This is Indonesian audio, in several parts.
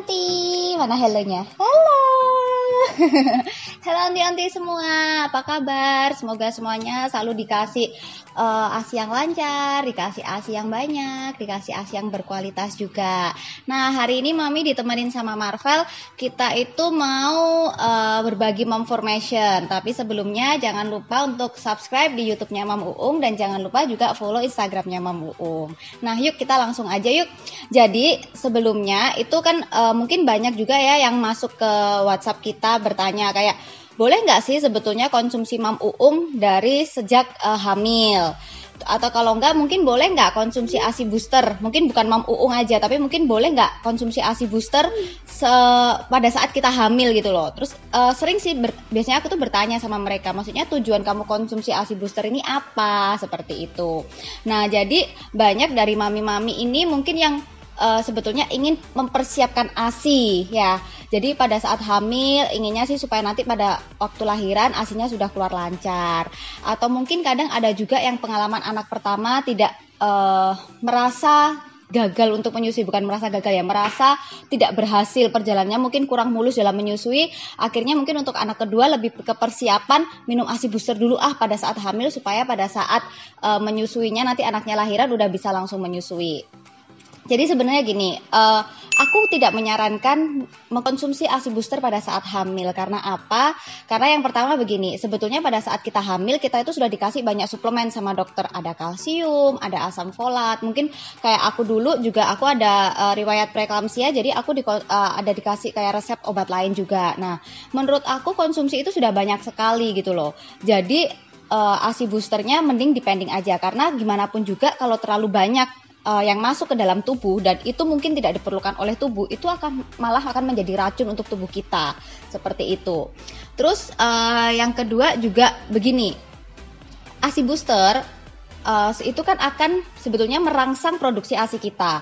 anti-anti. Mana hellonya? Halo. Halo anti-anti semua, apa kabar? Semoga semuanya selalu dikasih ASI yang lancar, dikasih ASI yang banyak, dikasih ASI yang berkualitas juga. Nah, hari ini Mami ditemenin sama Marvel. Kita itu mau berbagi momformation. Tapi sebelumnya jangan lupa untuk subscribe di YouTube-nya Mam Uung dan jangan lupa juga follow Instagram-nya Mam Uung. Nah, yuk kita langsung aja yuk. Jadi sebelumnya itu kan mungkin banyak juga ya yang masuk ke WhatsApp kita bertanya kayak, boleh nggak sih sebetulnya konsumsi Mam Uung dari sejak hamil? Atau kalau nggak mungkin boleh nggak konsumsi ASI booster? Mungkin bukan Mam Uung aja, tapi mungkin boleh nggak konsumsi ASI booster pada saat kita hamil gitu loh. Terus sering sih biasanya aku tuh bertanya sama mereka, maksudnya tujuan kamu konsumsi ASI booster ini apa? Seperti itu. Nah, jadi banyak dari mami-mami ini mungkin yang sebetulnya ingin mempersiapkan ASI ya. Jadi pada saat hamil inginnya sih supaya nanti pada waktu lahiran ASInya sudah keluar lancar. Atau mungkin kadang ada juga yang pengalaman anak pertama tidak merasa gagal untuk menyusui, bukan merasa gagal ya, merasa tidak berhasil perjalanannya, mungkin kurang mulus dalam menyusui. Akhirnya mungkin untuk anak kedua lebih ke persiapan minum ASI booster dulu pada saat hamil supaya pada saat menyusuinya nanti anaknya lahiran udah bisa langsung menyusui. Jadi sebenarnya gini, aku tidak menyarankan mengkonsumsi ASI booster pada saat hamil. Karena apa? Karena yang pertama begini, sebetulnya pada saat kita hamil kita itu sudah dikasih banyak suplemen sama dokter. Ada kalsium, ada asam folat. Mungkin kayak aku dulu juga aku ada riwayat preeklamsia, jadi aku ada dikasih kayak resep obat lain juga. Nah, menurut aku konsumsi itu sudah banyak sekali gitu loh. Jadi ASI boosternya mending dipending aja, karena gimana pun juga kalau terlalu banyak yang masuk ke dalam tubuh dan itu mungkin tidak diperlukan oleh tubuh, itu malah akan menjadi racun untuk tubuh kita, seperti itu. Terus yang kedua juga begini, ASI booster itu kan akan sebetulnya merangsang produksi ASI kita.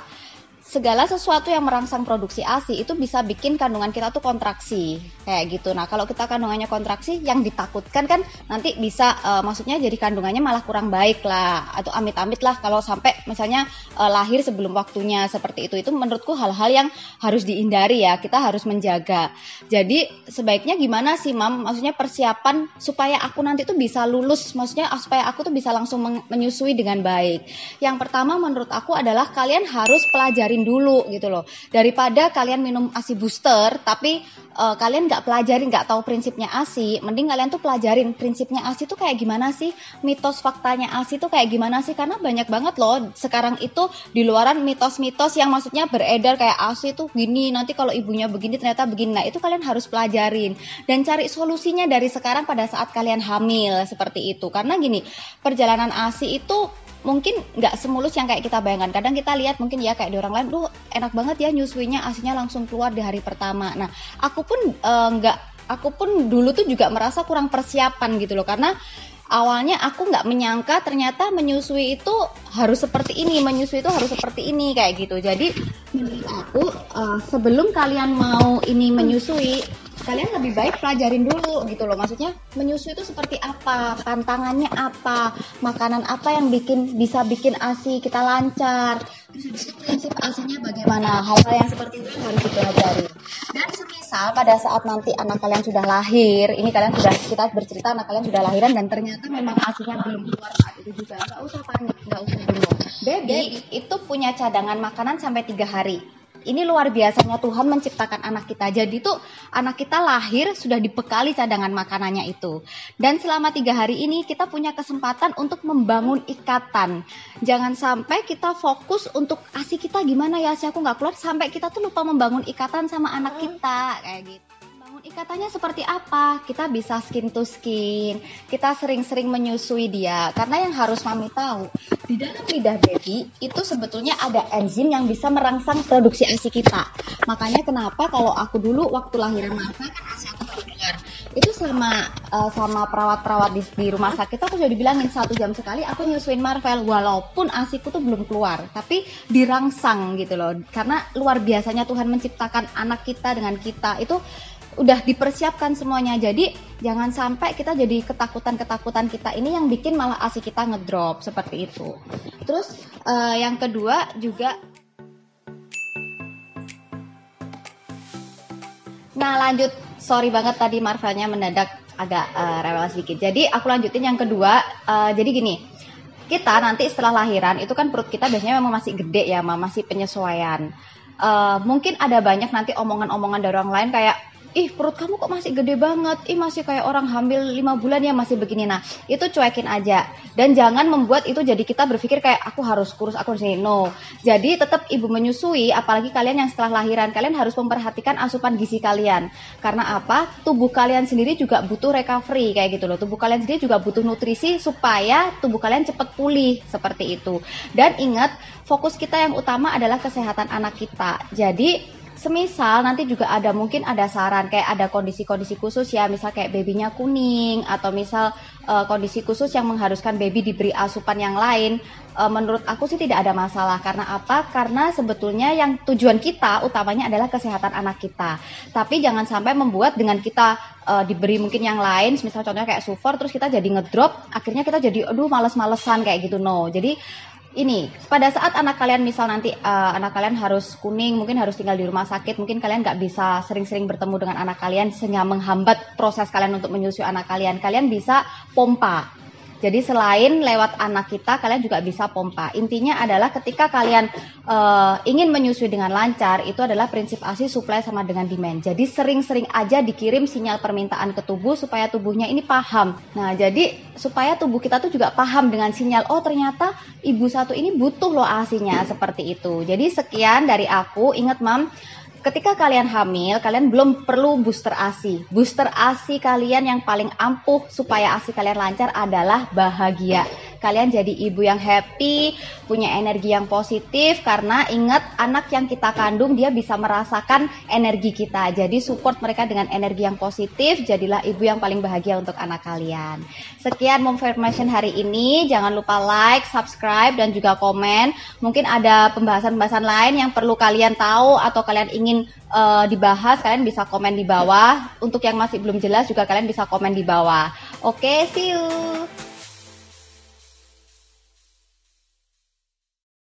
Segala sesuatu yang merangsang produksi ASI itu bisa bikin kandungan kita tuh kontraksi kayak gitu. Nah, kalau kita kandungannya kontraksi, yang ditakutkan kan nanti bisa maksudnya jadi kandungannya malah kurang baik lah, atau amit-amit lah kalau sampai misalnya lahir sebelum waktunya seperti itu. Itu menurutku hal-hal yang harus dihindari ya, kita harus menjaga. Jadi sebaiknya gimana sih Mam? Maksudnya persiapan supaya aku nanti tuh bisa lulus, maksudnya supaya aku tuh bisa langsung menyusui dengan baik. Yang pertama menurut aku adalah kalian harus pelajarin dulu gitu loh, daripada kalian minum ASI booster tapi kalian nggak pelajarin, nggak tahu prinsipnya ASI. Mending kalian tuh pelajarin prinsipnya ASI tuh kayak gimana sih, mitos faktanya ASI tuh kayak gimana sih, karena banyak banget loh sekarang itu di luaran mitos-mitos yang maksudnya beredar kayak ASI tuh gini, nanti kalau ibunya begini ternyata begini. Nah, itu kalian harus pelajarin dan cari solusinya dari sekarang pada saat kalian hamil seperti itu. Karena gini, perjalanan ASI itu mungkin nggak semulus yang kayak kita bayangkan. Kadang kita lihat mungkin ya kayak di orang lain, duh enak banget ya nyusuinya, ASInya langsung keluar di hari pertama. Nah, aku pun dulu tuh juga merasa kurang persiapan gitu loh, karena awalnya aku nggak menyangka ternyata menyusui itu harus seperti ini, menyusui itu harus seperti ini kayak gitu. Jadi menurut aku sebelum kalian mau ini menyusui, kalian lebih baik pelajarin dulu gitu loh. Maksudnya menyusui itu seperti apa, tantangannya apa, makanan apa yang bisa bikin ASI kita lancar, terus prinsip ASInya bagaimana, hal-hal yang seperti itu harus dipelajari. Dan semisal pada saat nanti anak kalian sudah lahir, ini kita bercerita anak kalian sudah lahiran dan ternyata memang ASInya belum keluar saat itu juga, nggak usah panik, nggak usah bingung. Baby itu punya cadangan makanan sampai 3 hari. Ini luar biasanya Tuhan menciptakan anak kita. Jadi tuh anak kita lahir sudah dibekali cadangan makanannya itu. Dan selama 3 hari ini kita punya kesempatan untuk membangun ikatan. Jangan sampai kita fokus untuk ASI kita gimana ya, ASI aku nggak keluar, sampai kita tuh lupa membangun ikatan sama anak kita kayak gitu. Ikatanya seperti apa? Kita bisa skin to skin, kita sering-sering menyusui dia. Karena yang harus Mami tahu, di dalam lidah baby itu sebetulnya ada enzim yang bisa merangsang produksi ASI kita. Makanya kenapa kalau aku dulu waktu lahiran Marva kan ASI aku baru keluar, itu sama perawat-perawat di rumah sakit aku sudah dibilangin 1 jam sekali aku nyusuin Marvel, walaupun ASIku tuh belum keluar, tapi dirangsang gitu loh. Karena luar biasanya Tuhan menciptakan anak kita dengan kita itu udah dipersiapkan semuanya. Jadi jangan sampai kita jadi ketakutan kita ini yang bikin malah ASI kita ngedrop seperti itu. Terus yang kedua juga Nah lanjut, sorry banget tadi Marvelnya mendadak agak rewel sedikit. Jadi aku lanjutin yang kedua. Jadi gini, kita nanti setelah lahiran itu kan perut kita biasanya memang masih gede ya, masih penyesuaian. Mungkin ada banyak nanti omongan-omongan dari orang lain kayak, ih perut kamu kok masih gede banget, ih masih kayak orang hamil 5 bulan ya masih begini. Nah itu cuekin aja, dan jangan membuat itu jadi kita berpikir kayak aku harus kurus, aku harus ini. No, jadi tetap ibu menyusui, apalagi kalian yang setelah lahiran, kalian harus memperhatikan asupan gizi kalian. Karena apa? Tubuh kalian sendiri juga butuh recovery kayak gitu loh. Tubuh kalian sendiri juga butuh nutrisi supaya tubuh kalian cepat pulih seperti itu. Dan ingat, fokus kita yang utama adalah kesehatan anak kita. Jadi semisal nanti juga ada mungkin ada saran kayak ada kondisi-kondisi khusus ya, misal kayak babynya kuning atau misal kondisi khusus yang mengharuskan baby diberi asupan yang lain, menurut aku sih tidak ada masalah. Karena apa? Karena sebetulnya yang tujuan kita utamanya adalah kesehatan anak kita. Tapi jangan sampai membuat dengan kita diberi mungkin yang lain, misal contohnya kayak Sufor, terus kita jadi ngedrop, akhirnya kita jadi aduh males-malesan kayak gitu. No, jadi ini pada saat anak kalian misal nanti anak kalian harus kuning, mungkin harus tinggal di rumah sakit, mungkin kalian nggak bisa sering-sering bertemu dengan anak kalian sehingga menghambat proses kalian untuk menyusui anak kalian, kalian bisa pompa. Jadi selain lewat anak kita, kalian juga bisa pompa. Intinya adalah ketika kalian ingin menyusui dengan lancar, itu adalah prinsip ASI supply sama dengan demand. Jadi sering-sering aja dikirim sinyal permintaan ke tubuh supaya tubuhnya ini paham. Nah jadi supaya tubuh kita tuh juga paham dengan sinyal, oh ternyata ibu satu ini butuh loh ASI-nya, seperti itu. Jadi sekian dari aku. Ingat Mam, ketika kalian hamil, kalian belum perlu booster ASI. Booster ASI kalian yang paling ampuh supaya ASI kalian lancar adalah bahagia. Kalian jadi ibu yang happy, punya energi yang positif, karena ingat anak yang kita kandung dia bisa merasakan energi kita. Jadi support mereka dengan energi yang positif, jadilah ibu yang paling bahagia untuk anak kalian. Sekian Momformation hari ini, jangan lupa like, subscribe, dan juga komen. Mungkin ada pembahasan-pembahasan lain yang perlu kalian tahu atau kalian ingin dibahas, kalian bisa komen di bawah. Untuk yang masih belum jelas juga kalian bisa komen di bawah. Oke, see you.